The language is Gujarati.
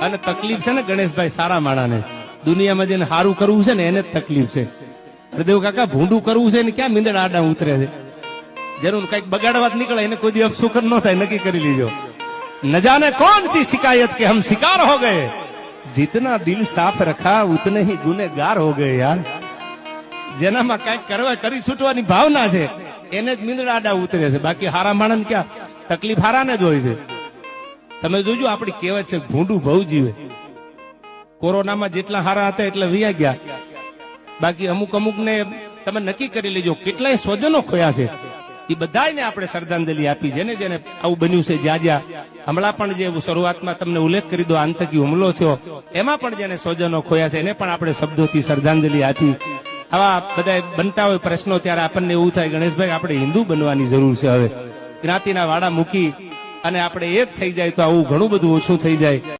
અને તકલીફ છે ને ગણેશભાઈ સારા માણાને, દુનિયામાં જેને સારું કરવું છે ને એને જ તકલીફ છે. હરદેવ કાકા ભૂંડું કરવું છે ને ક્યાં મીંદડા આડા ઉતરે છે. જરૂર કઈક બગાડવા જ નીકળે એને કોઈ દી અપશુકન ન થાય, નક્કી કરી લીજો. ન જાને કોણ સી શિકાયત કે હમ શિકાર હો ગયે, जितना दिल साफ रखा उतने ही गुનેગાર हो गए यार. જેનામાં કઈક કરવા કરી છૂટવાની ભાવના છે એને જ મીંદડા આડા ઉતરે છે, બાકી હારા માણસ ક્યાં તકલીફ હારાને જ હોય છે. તમે જોજો આપણી કહેવત છે ભૂંડું બહુ જીવે. કોરોનામાં જેટલા હારા હતા એટલા વિયા ગયા, બાકી અમુક અમુક ને તમે નક્કી કરી લેજો કેટલાય સ્વજનો ખોયા છે. એ બધાને આપણે શ્રદ્ધાંજલિ આપી, જેને જેને આવું બન્યું છે. જ્યાં જ્યાં હમણાં પણ જે શરૂઆતમાં તમને ઉલ્લેખ કરી દો આતંકી હુમલો થયો એમાં પણ જેને સ્વજનો ખોયા છે એને પણ આપણે શબ્દોથી શ્રદ્ધાંજલિ આપી. આવા બધા બનતા હોય પ્રશ્નો ત્યારે આપણને એવું થાય ગણેશભાઈ આપણે હિન્દુ બનવાની જરૂર છે. હવે જ્ઞાતિના વાડા મૂકી અને આપણે એક થઈ જાય તો આવું ઘણું બધું ઓછું થઈ જાય.